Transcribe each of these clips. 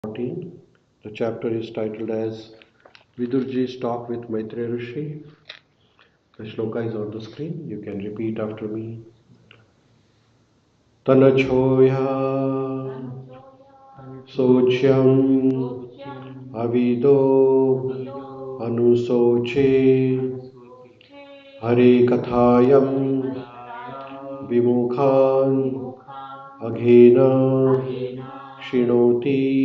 14. The chapter is titled as Vidurji's Talk with Maitreya Rishi. The shloka is on the screen. You can repeat after me. Tanachoya Sochyam Avido Anusoche Hare Kathayam Vimukhan Aghena Shinoti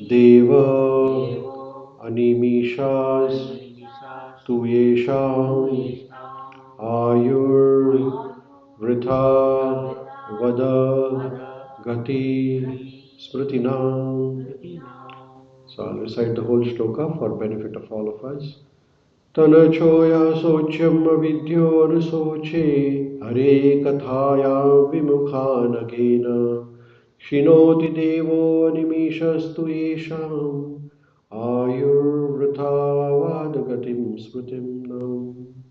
Deva Animishas Tuyesham Ayur Vritha Vada Gati Smritinam. So I'll recite the whole shloka for benefit of all of us. Tanachoya Socham Vidyo Anusoche Hare Kathaya Vimukhanagena Shinoti Devo Animishastu Yesham Ayurvrtha Vadagatim Smritim Nam.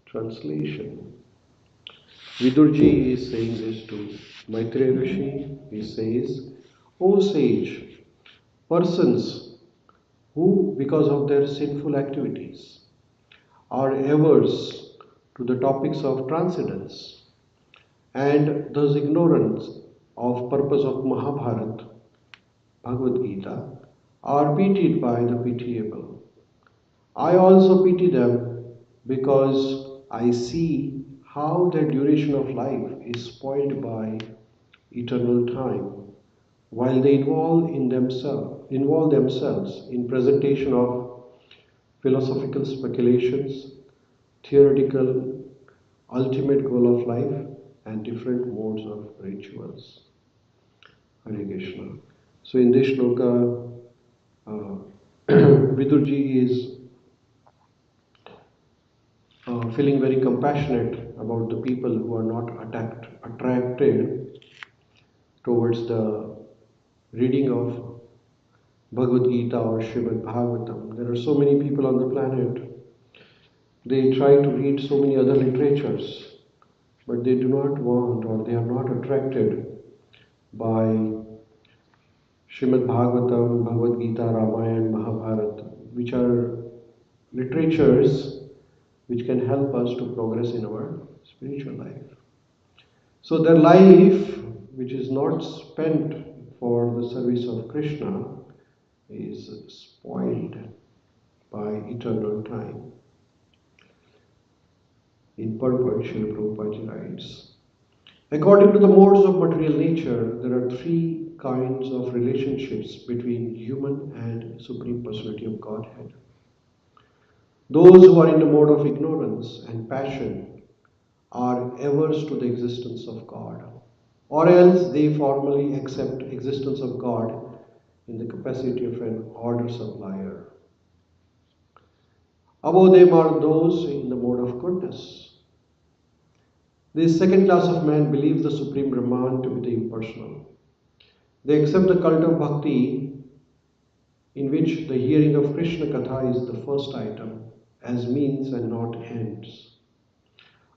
Translation. Vidurji is saying this to Maitreya Rishi. He says, O sage, persons who, because of their sinful activities, are averse to the topics of transcendence and thus ignorance of purpose of Mahabharata, Bhagavad Gita, are pitied by the pitiable. I also pity them because I see how their duration of life is spoiled by eternal time, while they involve themselves in presentation of philosophical speculations, theoretical ultimate goal of life, and different modes of rituals. Hare Krishna. So in this shloka, Vidurji is feeling very compassionate about the people who are not attracted towards the reading of Bhagavad Gita or Shrimad Bhagavatam. There are so many people on the planet, they try to read so many other literatures, but they do not want or they are not attracted by Shrimad Bhagavatam, Bhagavad Gita, Ramayana, Mahabharata, which are literatures which can help us to progress in our spiritual life. So their life, which is not spent for the service of Krishna, is spoiled by eternal time. In purport, Srila Prabhupada writes, according to the modes of material nature, there are three kinds of relationships between human and Supreme Personality of Godhead. Those who are in the mode of ignorance and passion are averse to the existence of God, or else they formally accept existence of God in the capacity of an order supplier. Above them are those in the mode of goodness. This second class of men believe the Supreme Brahman to be the impersonal. They accept the cult of bhakti, in which the hearing of Krishna Katha is the first item, as means and not ends.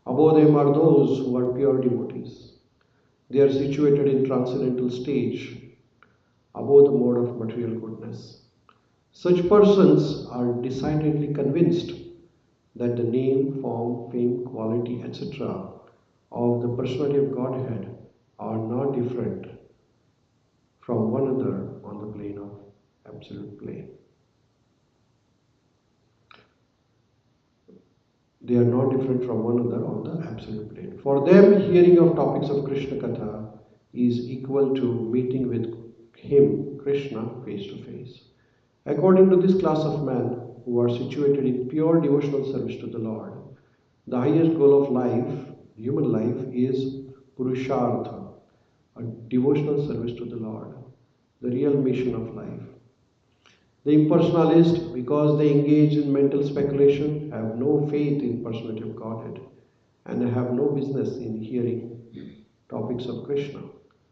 Above them are those who are pure devotees. They are situated in transcendental stage, above the mode of material goodness. Such persons are decidedly convinced that the name, form, fame, quality, etc. of the personality of Godhead are not different from one another on the plane of absolute plane. They are not different from one another on the absolute plane. For them, hearing of topics of Krishna Katha is equal to meeting with him, Krishna, face to face. According to this class of men who are situated in pure devotional service to the Lord, the highest goal of life, human life, is Purushartha, a devotional service to the Lord, the real mission of life. The impersonalists, because they engage in mental speculation, have no faith in personality of Godhead and have no business in hearing topics of Krishna.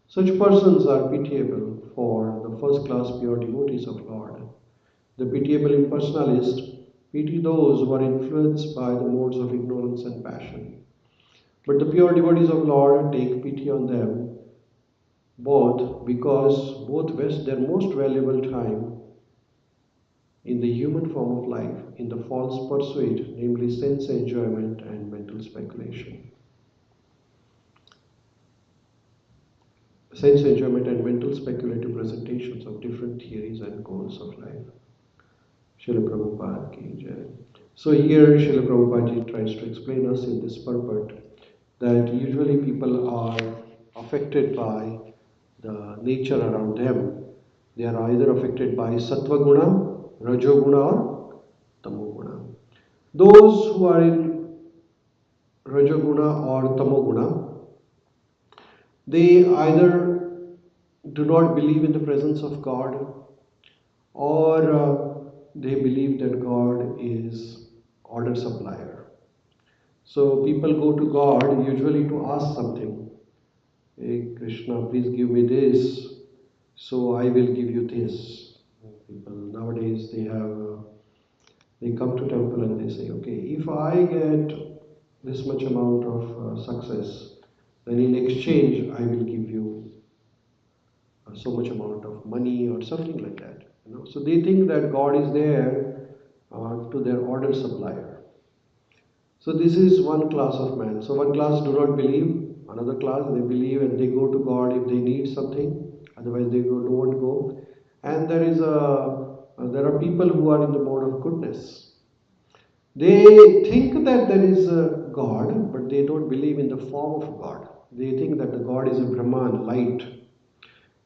Such persons are pitiable for the first class pure devotees of Lord. The pitiable impersonalists pity those who are influenced by the modes of ignorance and passion. But the pure devotees of Lord take pity on them both because both waste their most valuable time in the human form of life in the false pursuit, namely sense enjoyment and mental speculation. Sense enjoyment and mental speculative presentations of different theories and goals of life. Srila Prabhupada ki jai. So here Srila Prabhupada tries to explain us in this purport that usually people are affected by the nature around them. They are either affected by sattva guna, rajo guna or tamo guna. Those who are in rajo guna or tamo guna, they either do not believe in the presence of God or they believe that God is order supplier. So people go to God usually to ask something. Hey Krishna, please give me this, so I will give you this. People nowadays they come to temple and they say, okay, if I get this much amount of success, then in exchange I will give you so much amount of money or something like that. So they think that God is there to their order supplier. So this is one class of man. So one class do not believe, another class they believe and they go to God if they need something. Otherwise they don't go. And there are people who are in the mode of goodness. They think that there is a God, but they don't believe in the form of God. They think that the God is a Brahman, light.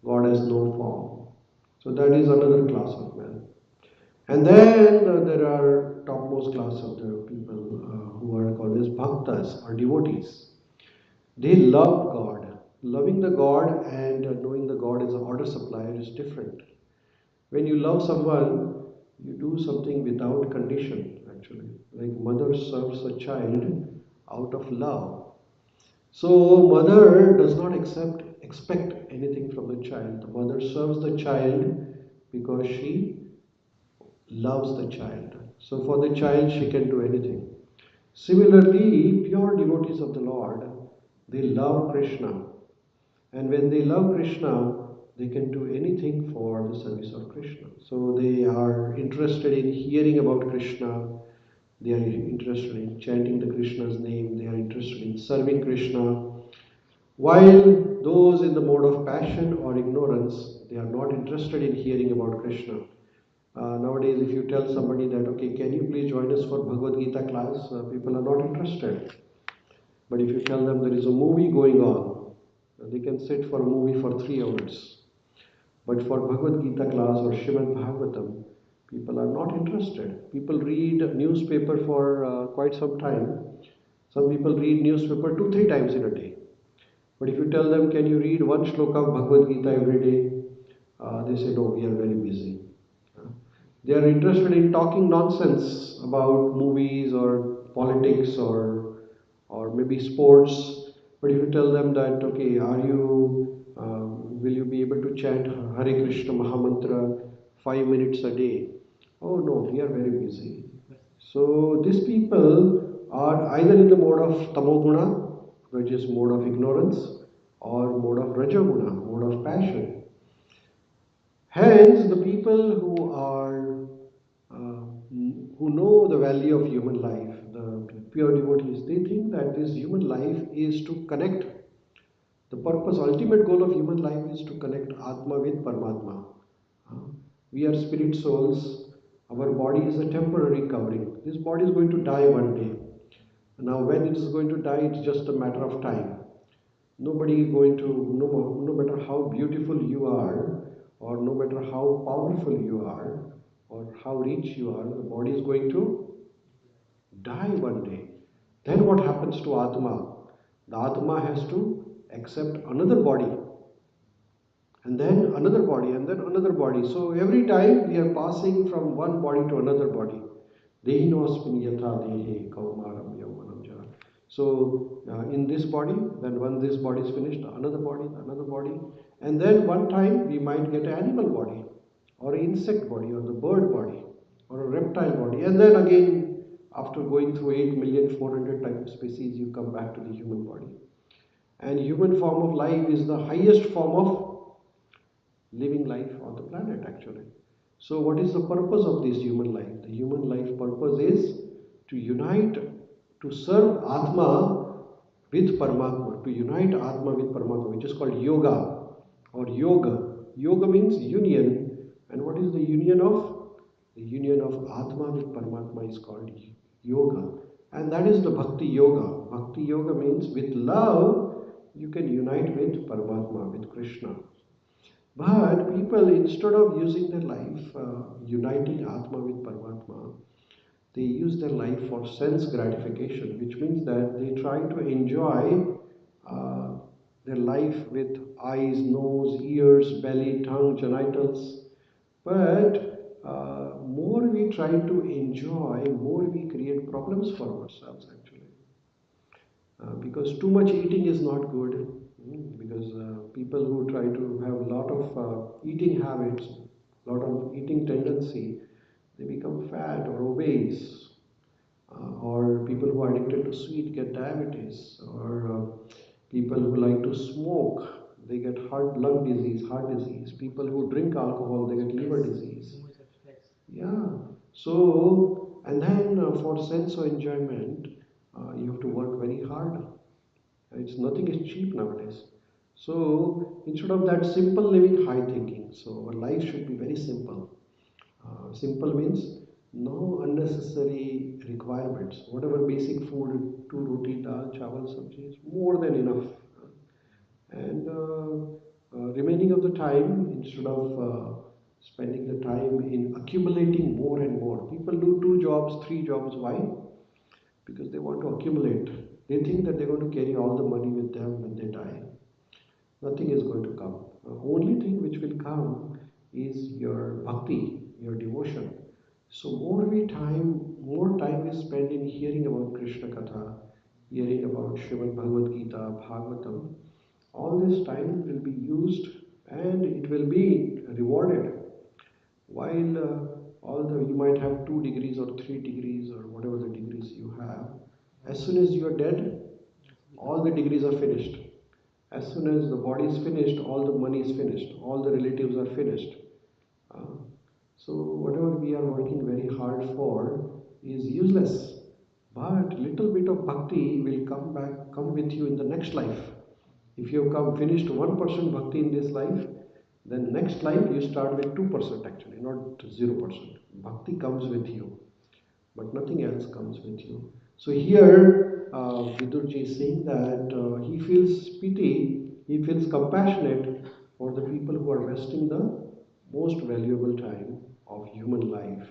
God has no form. So that is another class of man. And then there are topmost class of the people who are called as bhaktas or devotees. They love God. Loving the God and knowing the God as an order supplier is different. When you love someone, you do something without condition, actually. Like mother serves a child out of love. So mother does not expect anything from the child. The mother serves the child because she loves the child. So for the child she can do anything. Similarly, pure devotees of the Lord, they love Krishna. And when they love Krishna, they can do anything for the service of Krishna. So they are interested in hearing about Krishna, they are interested in chanting the Krishna's name, they are interested in serving Krishna. While those in the mode of passion or ignorance, they are not interested in hearing about Krishna. Nowadays, if you tell somebody that, okay, can you please join us for Bhagavad Gita class, people are not interested. But if you tell them there is a movie going on, they can sit for a movie for 3 hours. But for Bhagavad Gita class or Shrimad Bhagavatam, people are not interested. People read newspaper for quite some time. Some people read newspaper 2-3 times in a day. But if you tell them, can you read one shloka of Bhagavad Gita every day? They say, no, we are very busy. They are interested in talking nonsense about movies or politics or maybe sports. But if you tell them that, okay, will you be able to chant Hare Krishna Mahamantra 5 minutes a day? Oh no, we are very busy. So these people are either in the mode of tamoguna, which is mode of ignorance, or mode of rajoguna, mode of passion. Hence, the people who know the value of human life, the pure devotees, they think that this human life is to connect. The purpose, ultimate goal of human life is to connect Atma with Paramatma. We are spirit souls. Our body is a temporary covering. This body is going to die one day. Now, when it is going to die, it's just a matter of time. Nobody is going to, no matter how beautiful you are, or no matter how powerful you are, or how rich you are, the body is going to die one day. Then what happens to Atma? The Atma has to accept another body, and then another body, and then another body. So every time we are passing from one body to another body. Dehinosmin yatha dehe kaumaram yaumanam jara. So in this body, then when this body is finished, another body, and then one time we might get an animal body, or an insect body, or the bird body, or a reptile body, and then again, after going through 8,400,000 type of species, you come back to the human body. And human form of life is the highest form of living life on the planet actually. So, what is the purpose of this human life? The human life purpose is to unite, to serve Atma with Paramatma, to unite Atma with Paramatma, which is called yoga or yoga. Yoga means union, and what is the union of? The union of Atma with Paramatma is called yoga, and that is the Bhakti Yoga. Bhakti Yoga means with love you can unite with Paramatma, with Krishna. But people, instead of using their life uniting Atma with Paramatma, they use their life for sense gratification, which means that they try to enjoy uh, their life with eyes, nose, ears, belly, tongue, genitals. But more we try to enjoy, more we create problems for ourselves actually. Because too much eating is not good. Because people who try to have a lot of eating habits, lot of eating tendency, they become fat or obese, or people who are addicted to sweet get diabetes, or people who like to smoke, they get lung disease, heart disease. People who drink alcohol, they get liver disease. Yeah. So, and then for sense of enjoyment, you have to work very hard. It's nothing is cheap nowadays. So instead of that, simple living, high thinking. So our life should be very simple. Simple means no unnecessary requirements. Whatever basic food, two roti, dal, chawal, sabji is more than enough. And remaining of the time, instead of spending the time in accumulating more and more, people do two jobs, three jobs. Why? Because they want to accumulate. They think that they're going to carry all the money with them when they die. Nothing is going to come. The only thing which will come is your bhakti, your devotion. So more time we spend in hearing about Krishna Katha, hearing about Shrimad Bhagavad Gita, Bhagavatam. All this time will be used and it will be rewarded. While although you might have 2 degrees or 3 degrees or whatever the degrees you have, as soon as you are dead, all the degrees are finished. As soon as the body is finished, all the money is finished, all the relatives are finished. Uh, so whatever we are working very hard for is useless. But little bit of bhakti will come with you in the next life. If you have finished 1% bhakti in this life, then next life you start with 2% actually, not 0%. Bhakti comes with you, but nothing else comes with you. So here, Vidurji is saying that he feels pity, he feels compassionate for the people who are wasting the most valuable time of human life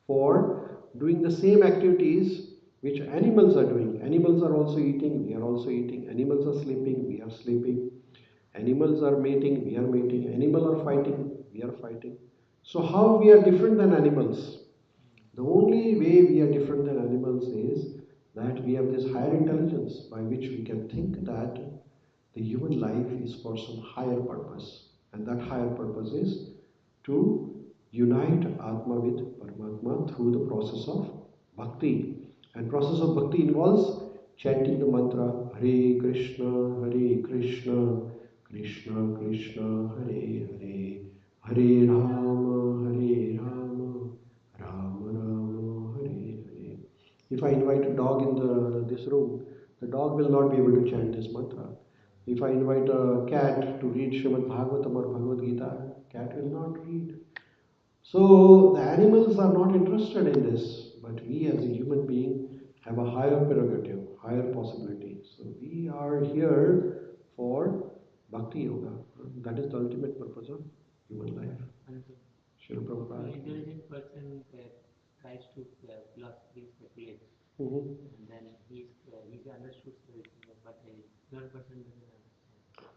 for doing the same activities which animals are doing. Animals are also eating, we are also eating. Animals are sleeping, we are sleeping. Animals are mating, we are mating. Animals are fighting, we are fighting. So how we are different than animals? The only way we are different than animals is that we have this higher intelligence by which we can think that the human life is for some higher purpose. And that higher purpose is to unite Atma with Paramatma through the process of bhakti. And process of bhakti involves chanting the mantra Hare Krishna, Hare Krishna, Krishna Krishna, Hare Hare, Hare Rama, Hare Rama, Rama Rama, Hare Hare. If I invite a dog in this room, the dog will not be able to chant this mantra. If I invite a cat to read Shrimad Bhagavatam or Bhagavad Gita, cat will not read. So the animals are not interested in this, but we as a human being have a higher prerogative, higher possibility. So we are here for Bhakti Yoga. That is the ultimate purpose of human life. Srila Prabhupada. Intelligent person tries to philosophy speculate, and then he's understood everything, but the third person doesn't understand.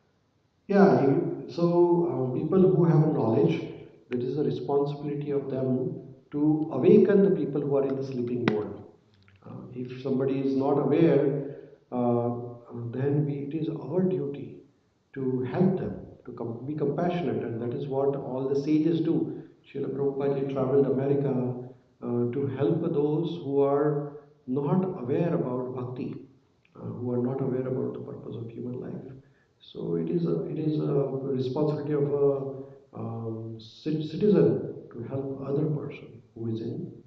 Yeah, so people who have a knowledge, it is a responsibility of them to awaken the people who are in the sleeping mode. If somebody is not aware, then it is our duty to help them, to be compassionate, and that is what all the sages do. Srila Prabhupada traveled America to help those who are not aware about bhakti, who are not aware about the purpose of human life. So it is a responsibility of citizen to help other person who is in need.